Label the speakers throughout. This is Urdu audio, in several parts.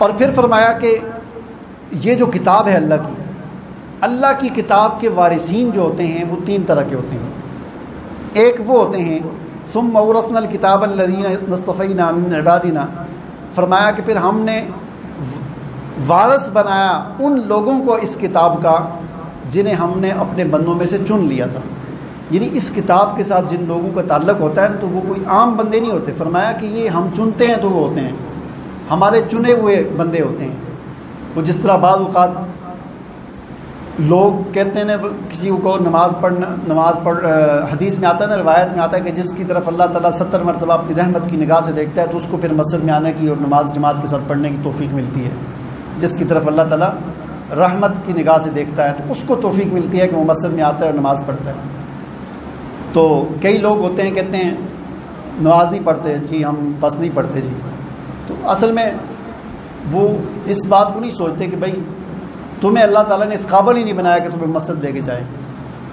Speaker 1: اور پھر فرمایا کہ یہ جو کتاب ہے اللہ کی کتاب کے وارثین جو ہوتے ہیں وہ تین طرح کے ہوتے ہیں۔ ایک وہ ہوتے ہیں ثم اورثنا الکتاب الذین اصطفینا من عبادنا، فرمایا کہ پھر ہم نے وارث بنایا ان لوگوں کو اس کتاب کا جنہیں ہم نے اپنے بندوں میں سے چن لیا تھا۔ یعنی اس کتاب کے ساتھ جن لوگوں کا تعلق ہوتا ہے نا، تو وہ کوئی عام بندے نہیں ہوتے، فرمایا کہ یہ ہم چنتے ہیں تو وہ ہوتے ہیں، ہمارے چنے ہوئے بندے ہوتے ہیں۔ وہ جس طرح بعض اوقات لوگ کہتے ہیں نا، کسی کو نماز پڑھ حدیث میں آتا ہے نا، روایت میں آتا ہے کہ جس کی طرف اللہ تعالیٰ 70 مرتبہ اپنی رحمت کی نگاہ سے دیکھتا ہے تو اس کو پھر مسجد میں آنے کی اور نماز جماعت کے ساتھ پڑھنے کی توفیق ملتی ہے۔ جس کی طرف اللہ تعالیٰ رحمت کی نگاہ سے دیکھتا ہے تو اس کو توفیق ملتی ہے کہ وہ مسجد میں آتا ہے اور نماز پڑھتا ہے۔ تو کئی لوگ ہوتے ہیں کہتے ہیں نماز نہیں پڑھتے جی، ہم بس نہیں پڑھتے جی، تو اصل میں وہ اس بات کو نہیں سوچتے کہ بھائی تمہیں اللہ تعالیٰ نے اس قابل ہی نہیں بنایا کہ تمہیں مسجد لے کے جائے،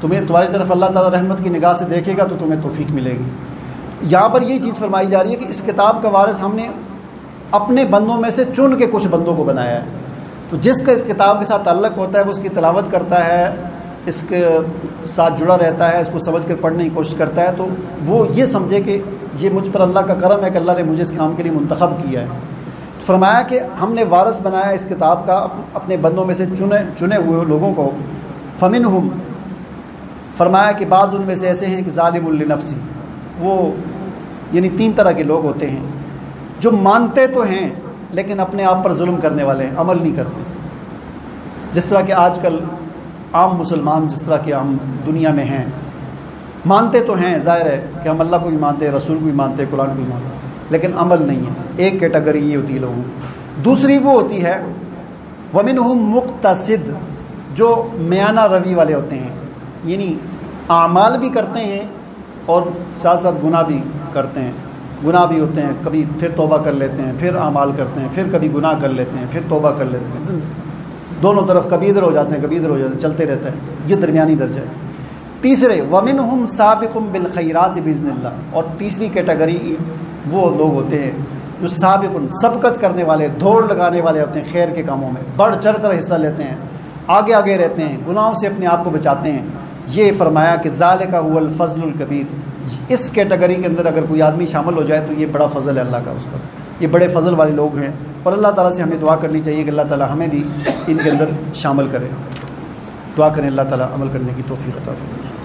Speaker 1: تمہاری طرف اللہ تعالیٰ رحمت کی نگاہ سے دیکھے گا تو تمہیں توفیق ملے گی۔ یہاں پر یہ چیز فرمائی جا رہی ہے کہ اس کتاب کا وارث ہم نے اپنے بندوں میں سے چن کے کچھ بندوں کو بنایا ہے، تو جس کا اس کتاب کے ساتھ تعلق ہوتا ہے وہ اس کی تلاوت کرتا ہے، اس کے ساتھ جڑا رہتا ہے، اس کو سمجھ کر پڑھنے کی کوشش کرتا ہے، تو وہ یہ سمجھے کہ یہ مجھ پر اللہ کا کرم ہے کہ اللہ نے مجھے اس کام کے لیے منتخب کیا ہے۔ فرمایا کہ ہم نے وارث بنایا اس کتاب کا اپنے بندوں میں سے چنے ہوئے لوگوں کو، فمنہم، فرمایا کہ بعض ان میں سے ایسے ہیں کہ ظالم لنفسی، وہ یعنی تین طرح کے لوگ ہوتے ہیں جو مانتے تو ہیں لیکن اپنے آپ پر ظلم کرنے والے ہیں، عمل نہیں کرتے۔ جس طرح کہ آج کل عام مسلمان جس طرح کہ ہم دنیا میں ہیں، مانتے تو ہیں، ظاہر ہے کہ ہم اللہ کو بھی مانتے ہیں، رسول کو بھی مانتے ہیں، قرآن کو بھی مانتے ہیں، لیکن عمل نہیں ہے۔ ایک کیٹیگری یہ ہوتی ہے لوگوں کی۔ دوسری وہ ہوتی ہے ومنہم مقتصد، جو میانہ روی والے ہوتے ہیں، یعنی اعمال بھی کرتے ہیں اور ساتھ ساتھ گناہ بھی کرتے ہیں، گناہ بھی ہوتے ہیں، کبھی پھر توبہ کر لیتے ہیں، پھر اعمال کرتے ہیں، پھر کبھی گناہ کر لیتے ہیں، پھر توبہ کر لیتے ہیں، دونوں طرف کبھی ادھر ہو جاتے ہیں کبھی ادھر ہو جاتے ہیں، چلتے رہتا ہے، یہ درمیانی درجہ ہے۔ تیسرے ومنہم سابق بالخیرات باذن اللہ، اور تیسری کیٹیگری وہ لوگ ہوتے ہیں جو سبقت کرنے والے، دوڑ لگانے والے ہوتے ہیں، خیر کے کاموں میں بڑھ چڑھ کر حصہ لیتے ہیں، آگے آگے رہتے ہیں، گناہوں سے اپنے آپ کو بچاتے ہیں۔ یہ فرمایا کہ ذالک هو الفضل الکبیر، اس کیٹیگری کے اندر اگر کوئی آدمی شامل ہو جائے تو یہ بڑا فضل ہے اللہ کا اس پر، یہ بڑے فضل والے لوگ ہیں، اور اللہ تعالیٰ سے ہمیں دعا کرنی چاہیے کہ اللہ تعالیٰ ہمیں بھی ان کے اندر شامل کرے۔ دعا کریں اللہ تعالیٰ عمل کرنے کی توفیق عطا فرمائے۔